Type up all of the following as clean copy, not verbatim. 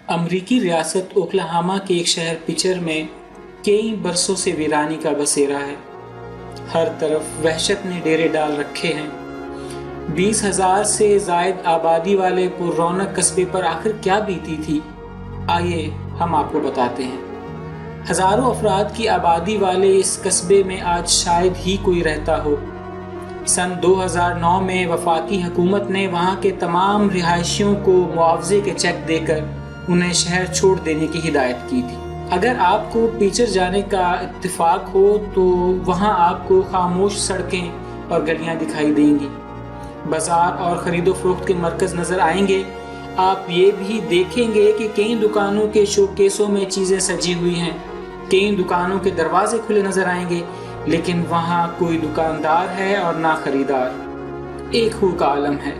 امریکی ریاست اوکلاہوما کے ایک شہر پچر میں کئی برسوں سے ویرانی کا بسیرا ہے۔ ہر طرف وحشت نے ڈیرے ڈال رکھے ہیں۔ 20,000 سے زائد آبادی والے پر رونق قصبے پر آخر کیا بیتی تھی، آئیے ہم آپ کو بتاتے ہیں۔ ہزاروں افراد کی آبادی والے اس قصبے میں آج شاید ہی کوئی رہتا ہو۔ سن 2009 میں وفاقی حکومت نے وہاں کے تمام رہائشیوں کو معاوضے کے چیک دے کر انہیں شہر چھوڑ دینے کی ہدایت کی تھی۔ اگر آپ کو پیچر جانے کا اتفاق ہو تو وہاں آپ کو خاموش سڑکیں اور گلیاں دکھائی دیں گی، بازار اور خرید و فروخت کے مرکز نظر آئیں گے۔ آپ یہ بھی دیکھیں گے کہ کئی دکانوں کے شو کیسوں میں چیزیں سجی ہوئی ہیں، کئی دکانوں کے دروازے کھلے نظر آئیں گے، لیکن وہاں کوئی دکاندار ہے اور نہ خریدار۔ ایک ہو کا عالم ہے،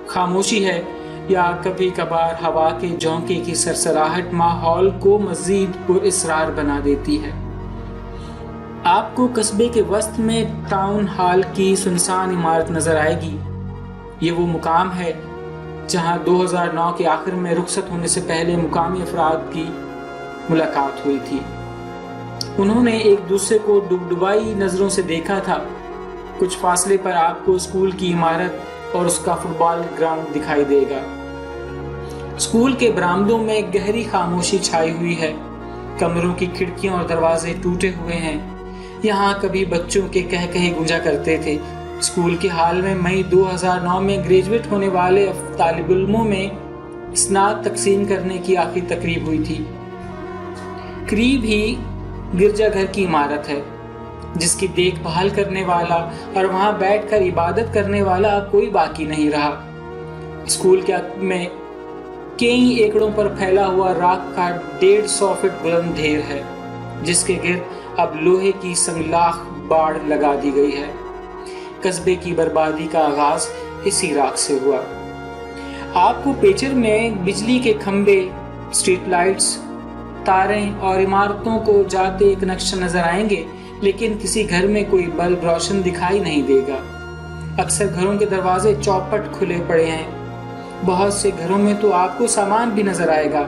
خاموشی ہے، یا کبھی کبھار ہوا کے جھونکے کی سرسراہٹ ماحول کو مزید پراسرار بنا دیتی ہے۔ آپ کو قصبے کے وسط میں ٹاؤن ہال کی سنسان عمارت نظر آئے گی۔ یہ وہ مقام ہے جہاں 2009 کے آخر میں رخصت ہونے سے پہلے مقامی افراد کی ملاقات ہوئی تھی۔ انہوں نے ایک دوسرے کو ڈبڈبائی نظروں سے دیکھا تھا۔ کچھ فاصلے پر آپ کو اسکول کی عمارت اور اس کا فٹ بال گراؤنڈ دکھائی دے گا۔ اسکول کے برآمدوں میں گہری خاموشی چھائی ہوئی ہے، کمروں کی کھڑکیاں اور دروازے ٹوٹے ہوئے ہیں۔ یہاں کبھی بچوں کے کہے گونجا کرتے تھے۔ اسکول کے ہال میں مئی 2009 میں گریجویٹ ہونے والے طالب علموں میں اسناد تقسیم کرنے کی آخری تقریب ہوئی تھی۔ قریب ہی گرجا گھر کی عمارت ہے، جس کی دیکھ بھال کرنے والا اور وہاں بیٹھ کر عبادت کرنے والا کوئی باقی نہیں رہا۔ اسکول کے میں کئی ایکڑوں پر پھیلا ہوا راکھ کا 150 فٹ بلند ڈھیر ہے، جس کے گرد اب لوہے کی سنگلاخ باڑ لگا دی گئی ہے۔ قصبے کی بربادی کا آغاز اسی راکھ سے ہوا۔ آپ کو پیچر میں بجلی کے کھمبے، اسٹریٹ لائٹس، تاریں اور عمارتوں کو جاتے ایک نقشہ نظر آئیں گے، لیکن کسی گھر میں کوئی بلب روشن دکھائی نہیں دے گا۔ اکثر گھروں کے دروازے چوپٹ کھلے پڑے ہیں۔ بہت سے گھروں میں تو آپ کو سامان بھی نظر آئے گا۔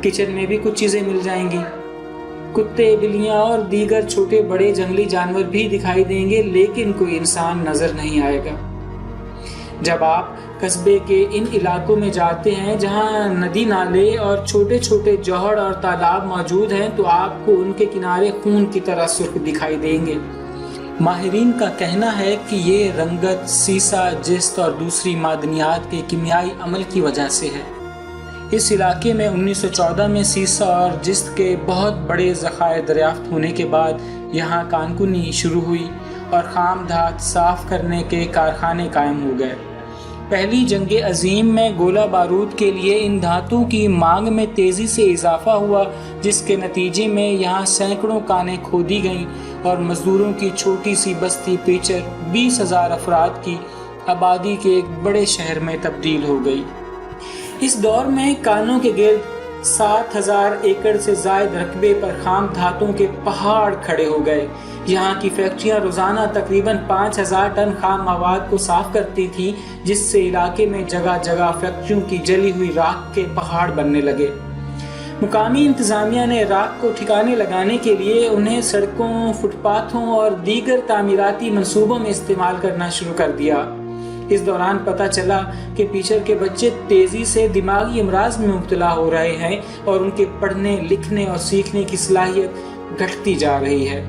کچن میں بھی کچھ چیزیں مل جائیں گی۔ کتے، بلیاں اور دیگر چھوٹے بڑے جنگلی جانور بھی دکھائی دیں گے، لیکن کوئی انسان نظر نہیں آئے گا۔ جب آپ قصبے کے ان علاقوں میں جاتے ہیں جہاں ندی نالے اور چھوٹے چھوٹے جوہر اور تالاب موجود ہیں، تو آپ کو ان کے کنارے خون کی طرح سرخ دکھائی دیں گے۔ ماہرین کا کہنا ہے کہ یہ رنگت، سیسا، جست اور دوسری معدنیات کے کیمیائی عمل کی وجہ سے ہے۔ اس علاقے میں 1914 میں سیسا اور جست کے بہت بڑے ذخائر دریافت ہونے کے بعد یہاں کانکنی شروع ہوئی اور خام دھات صاف کرنے کے کارخانے قائم ہو گئے۔ پہلی جنگ عظیم میں گولہ بارود کے لیے ان دھاتوں کی مانگ میں تیزی سے اضافہ ہوا، جس کے نتیجے میں یہاں سینکڑوں کانیں کھودی گئیں اور مزدوروں کی چھوٹی سی بستی پیچر 20,000 افراد کی آبادی کے ایک بڑے شہر میں تبدیل ہو گئی۔ اس دور میں کانوں کے گرد 7,000 ایکڑ سے زائد رقبے پر خام دھاتوں کے پہاڑ کھڑے ہو گئے۔ یہاں کی فیکٹریاں روزانہ تقریباً 5,000 ٹن خام مواد کو صاف کرتی تھیں، جس سے علاقے میں جگہ جگہ فیکٹریوں کی جلی ہوئی راکھ کے پہاڑ بننے لگے۔ مقامی انتظامیہ نے راکھ کو ٹھکانے لگانے کے لیے انہیں سڑکوں، فٹ پاتھوں اور دیگر تعمیراتی منصوبوں میں استعمال کرنا شروع کر دیا۔ اس دوران پتہ چلا کہ پیچر کے بچے تیزی سے دماغی امراض میں مبتلا ہو رہے ہیں اور ان کے پڑھنے، لکھنے اور سیکھنے کی صلاحیت گھٹتی جا رہی ہے۔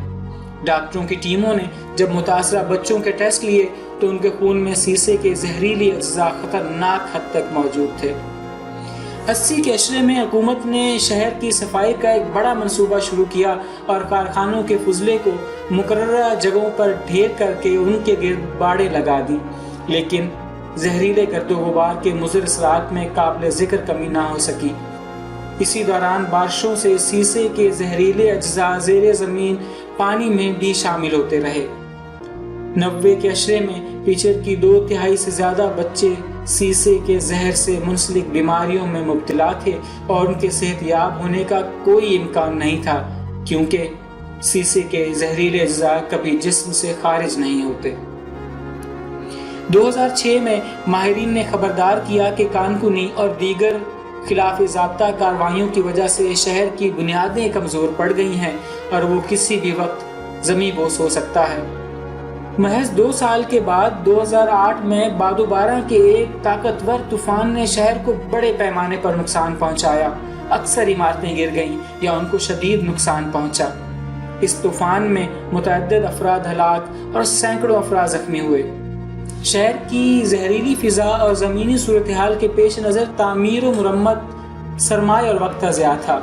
ڈاکٹروں کی ٹیموں نے جب متاثرہ بچوں کے ٹیسٹ لیے تو ان کے خون میں سیسے کے زہریلی اجزاء خطرناک حد تک موجود تھے۔ 80 کے عشرے میں حکومت نے شہر کی صفائی کا ایک بڑا منصوبہ شروع کیا اور کارخانوں کے فضلے کو مقررہ جگہوں پر ڈھیر کر کے ان کے گرد باڑیں لگا دی، لیکن زہریلے گرد و غبار کے مضر اثرات میں قابل ذکر کمی نہ ہو سکی۔ اسی دوران بارشوں سے سیسے کے زہریلے اجزاء زیر زمین پانی میں بھی شامل ہوتے رہے۔ 90 کے عشرے میں پیچر کی 2/3 سے زیادہ بچے سیسے کے زہر سے منسلک بیماریوں میں مبتلا تھے اور ان کے صحت یاب ہونے کا کوئی امکان نہیں تھا، کیونکہ سیسے کے زہریلے اجزاء کبھی جسم سے خارج نہیں ہوتے۔ 2006 میں ماہرین نے خبردار کیا کہ کانکنی اور دیگر خلاف ضابطہ کارروائیوں کی وجہ سے شہر کی بنیادیں کمزور پڑ گئی ہیں اور وہ کسی بھی وقت زمیں بوس ہو سکتا ہے۔ محض 2 سال کے بعد 2008 میں بادوبارہ کے ایک طاقتور طوفان نے شہر کو بڑے پیمانے پر نقصان پہنچایا۔ اکثر عمارتیں گر گئیں یا ان کو شدید نقصان پہنچا۔ اس طوفان میں متعدد افراد ہلاک اور سینکڑوں افراد زخمی ہوئے۔ شہر کی زہریلی فضا اور زمینی صورتحال کے پیش نظر تعمیر و مرمت سرمایہ اور وقت کا ضیاع تھا۔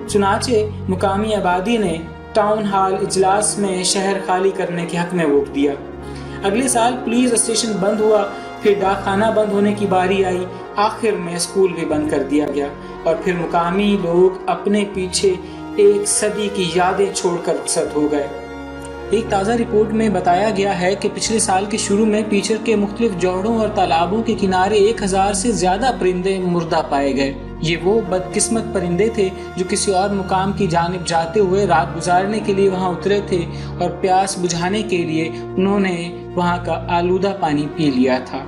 چنانچہ مقامی آبادی نے ٹاؤن ہال اجلاس میں شہر خالی کرنے کے حق میں ووٹ دیا۔ اگلے سال پولیس اسٹیشن بند ہوا، پھر ڈاک خانہ بند ہونے کی باری آئی، آخر میں اسکول بھی بند کر دیا گیا اور پھر مقامی لوگ اپنے پیچھے ایک صدی کی یادیں چھوڑ کر رخصت ہو گئے۔ ایک تازہ رپورٹ میں بتایا گیا ہے کہ پچھلے سال کے شروع میں پیچر کے مختلف جوڑوں اور تالابوں کے کنارے 1000 سے زیادہ پرندے مردہ پائے گئے۔ یہ وہ بدقسمت پرندے تھے جو کسی اور مقام کی جانب جاتے ہوئے رات گزارنے کے لیے وہاں اترے تھے اور پیاس بجھانے کے لیے انہوں نے وہاں کا آلودہ پانی پی لیا تھا۔